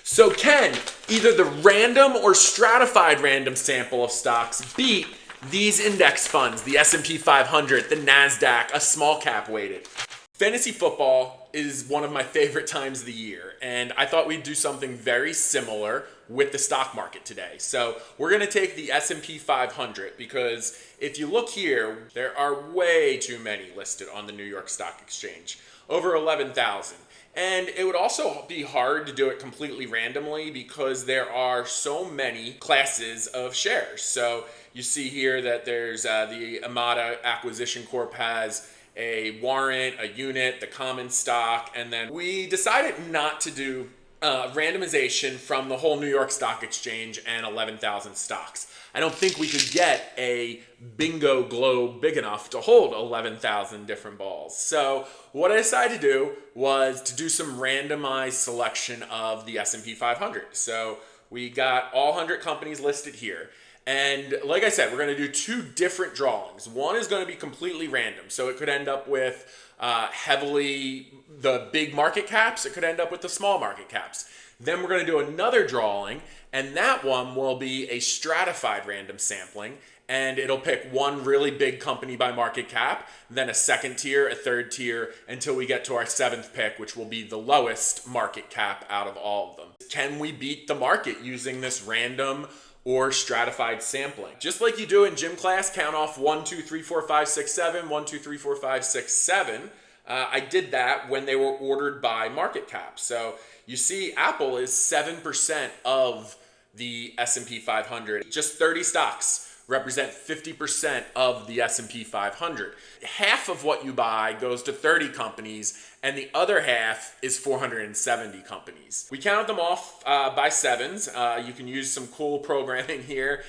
So can either the random or stratified random sample of stocks beat these index funds, the S&P 500, the NASDAQ, a small cap weighted? Fantasy football is one of my favorite times of the year, and I thought we'd do something very similar with the stock market today. So we're going to take the S&P 500 because if you look here, there are way too many listed on the New York Stock Exchange, over 11,000. And it would also be hard to do it completely randomly because there are so many classes of shares. So you see here that there's the Amada Acquisition Corp has a warrant, a unit, the common stock, and then we decided not to do randomization from the whole New York Stock Exchange and 11,000 stocks. I don't think we could get a bingo globe big enough to hold 11,000 different balls. So what I decided to do was to do some randomized selection of the S&P 500. So we got all 100 companies listed here. And like I said, we're going to do two different drawings. One is going to be completely random. So it could end up with heavily the big market caps. It could end up with the small market caps. Then we're going to do another drawing, and that one will be a stratified random sampling. And it'll pick one really big company by market cap, then a second tier, a third tier, until we get to our seventh pick, which will be the lowest market cap out of all of them. Can we beat the market using this random or stratified sampling? Just like you do in gym class, count off 1, 2, 3, 4, 5, 6, 7, 1, 2, 3, 4, 5, 6, 7. I did that when they were ordered by market cap. So you see Apple is 7% of the S&P 500. Just 30 stocks represent 50% of the S&P 500. Half of what you buy goes to 30 companies, and the other half is 470 companies. We counted them off by sevens. You can use some cool programming here.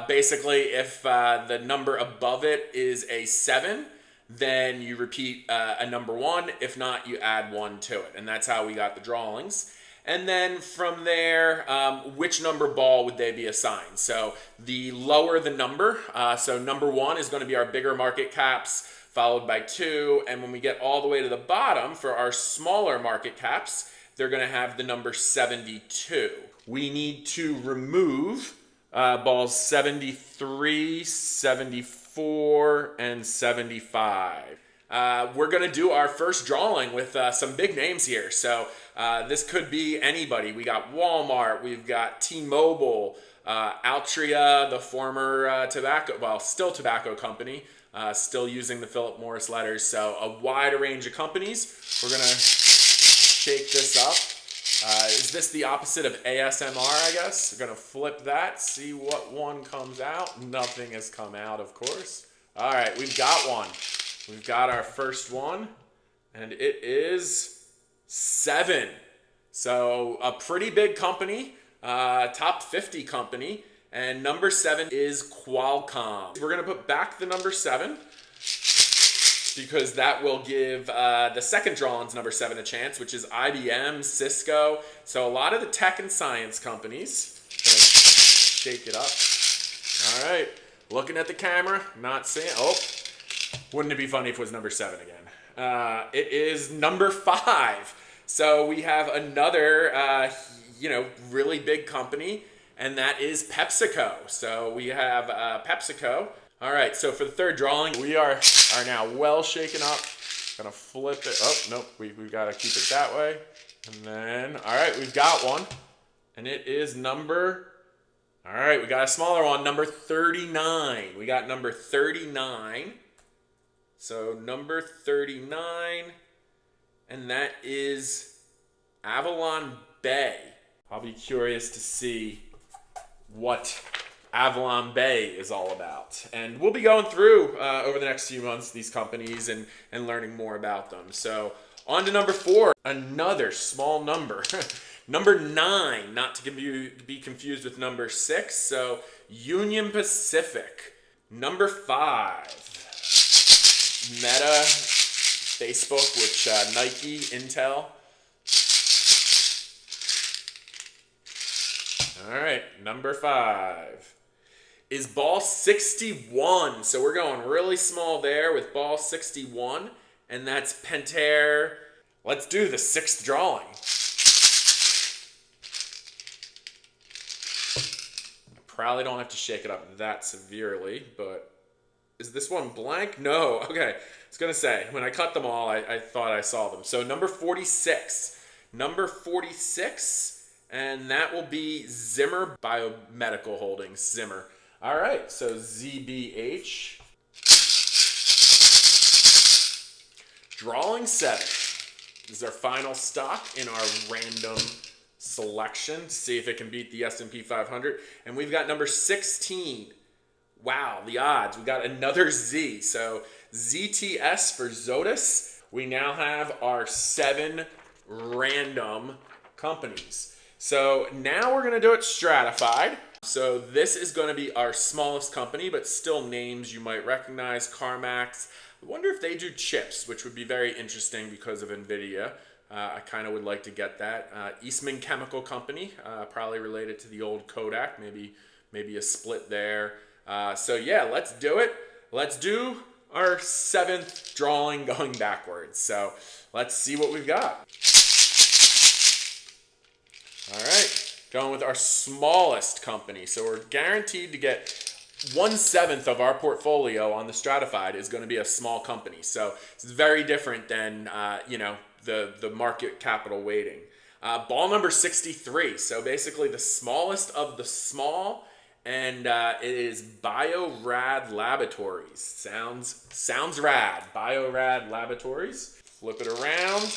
Basically, if the number above it is a 7, then you repeat a number 1. If not, you add 1 to it. And that's how we got the drawings. And then from there, which number ball would they be assigned? So the lower the number, so number 1 is going to be our bigger market caps, followed by 2. And when we get all the way to the bottom for our smaller market caps, they're going to have the number 72. We need to remove balls 73, 74, and 75. We're going to do our first drawing with some big names here. So this could be anybody. We got Walmart, we've got T-Mobile, Altria, the former still tobacco company, still using the Philip Morris letters. So a wide range of companies. We're going to shake this up. Is this the opposite of ASMR, I guess? We're going to flip that, see what one comes out. Nothing has come out, of course. All right, we've got one. We've got our first one, and it is 7. So a pretty big company, top 50 company, and number 7 is Qualcomm. We're going to put back the number 7 because that will give the second drawing's number 7 a chance, which is IBM, Cisco. So a lot of the tech and science companies. Shake it up. All right, looking at the camera, not seeing. Oh. Wouldn't it be funny if it was number 7 again? It is number 5. So we have another, really big company, and that is PepsiCo. So we have PepsiCo. All right, so for the third drawing, we are now well shaken up. Gonna flip it. Oh, nope, we've got to keep it that way. And then, all right, we've got one. And it is all right, we got a smaller one, number 39. We got number 39. So number 39, and that is Avalon Bay. I'll be curious to see what Avalon Bay is all about. And we'll be going through over the next few months these companies and learning more about them. So on to number 4, another small number. Number 9, not to be confused with number 6. So Union Pacific. Number 5. Meta, Facebook, which Nike, Intel. All right, number 5 is ball 61. So we're going really small there with ball 61, and that's Pentair. Let's do the 6th drawing. Probably don't have to shake it up that severely, but is this one blank? No. Okay. I was going to say, when I cut them all, I thought I saw them. So number 46. Number 46, and that will be Zimmer Biomedical Holdings, Zimmer. All right, so ZBH. Drawing 7. This is our final stock in our random selection to see if it can beat the S&P 500. And we've got number 16. Wow, the odds. We got another Z. So ZTS for Zotis. We now have our 7 random companies. So now we're going to do it stratified. So this is going to be our smallest company, but still names you might recognize. CarMax. I wonder if they do chips, which would be very interesting because of NVIDIA. I kind of would like to get that. Eastman Chemical Company, probably related to the old Kodak. Maybe a split there. So yeah, let's do it. Let's do our 7th drawing going backwards. So let's see what we've got. All right, going with our smallest company. So we're guaranteed to get 1/7 of our portfolio on the stratified is going to be a small company. So it's very different than the market capital weighting. Ball number 63. So basically the smallest of the small, and it is Biorad Laboratories. Sounds rad. Biorad Laboratories. Flip it around.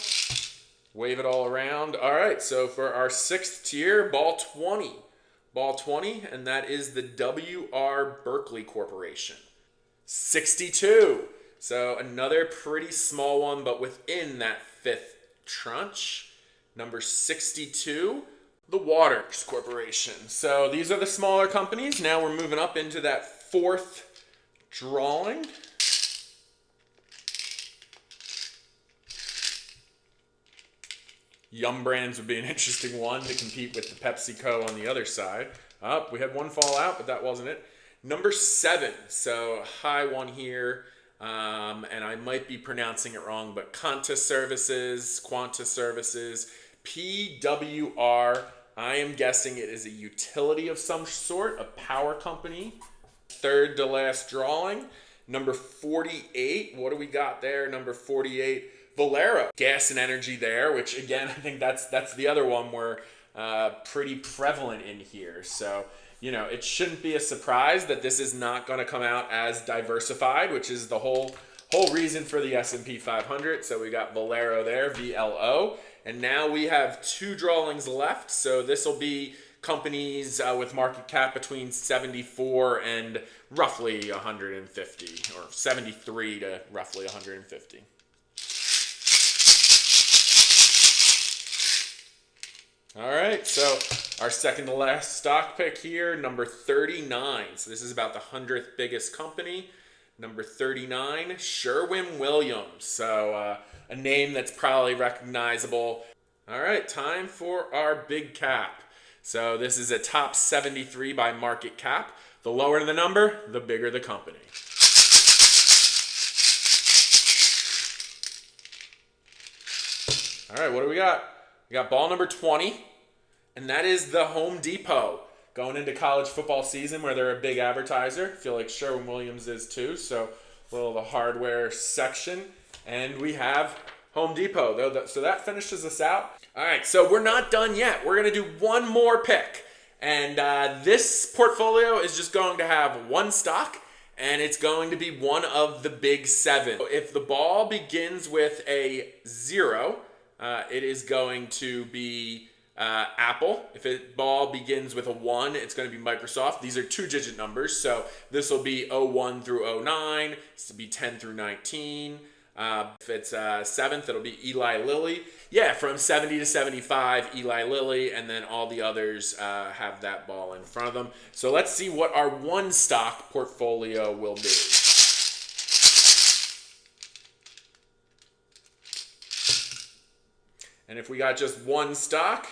Wave it all around. All right, so for our 6th tier, ball 20. Ball 20, and that is the W.R. Berkeley Corporation. 62. So another pretty small one, but within that 5th tranche. Number 62, the Waters Corporation. So these are the smaller companies. Now we're moving up into that 4th drawing. Yum Brands would be an interesting one to compete with the PepsiCo on the other side. We had one fall out, but that wasn't it. Number 7, so high one here, and I might be pronouncing it wrong, but Quanta Services, PWR. I am guessing it is a utility of some sort, a power company. 3rd to last drawing. Number 48, what do we got there? Number 48. Valero, gas and energy there, which again, I think that's the other one we're pretty prevalent in here. So, it shouldn't be a surprise that this is not going to come out as diversified, which is the whole reason for the S&P 500. So we got Valero there, VLO. And now we have 2 drawings left. So this will be companies with market cap between 74 and roughly 150, or 73 to roughly 150. All right, so our second to last stock pick here, number 39. So this is about the 100th biggest company. Number 39, Sherwin-Williams. So a name that's probably recognizable. All right, time for our big cap. So this is a top 73 by market cap. The lower the number, the bigger the company. All right, what do we got? We got ball number 20, and that is the Home Depot. Going into college football season where they're a big advertiser. I feel like Sherwin-Williams is too, so a little of the hardware section. And we have Home Depot. So that finishes us out. All right, so we're not done yet. We're going to do one more pick. And this portfolio is just going to have one stock, and it's going to be one of the big 7. If the ball begins with a 0, it is going to be Apple. If the ball begins with a 1, it's going to be Microsoft. These are 2-digit numbers, so this will be 01 through 09. This will be 10 through 19. If it's 7th, it'll be Eli Lilly. Yeah, from 70 to 75, Eli Lilly, and then all the others have that ball in front of them. So let's see what our one stock portfolio will be. And if we got just one stock,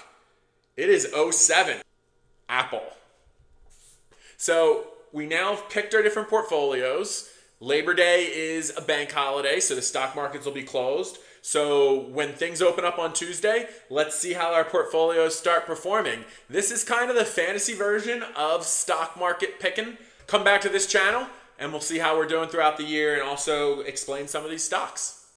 it is 07, Apple. So we now have picked our different portfolios. Labor Day is a bank holiday, so the stock markets will be closed. So when things open up on Tuesday, let's see how our portfolios start performing. This is kind of the fantasy version of stock market picking. Come back to this channel and we'll see how we're doing throughout the year and also explain some of these stocks.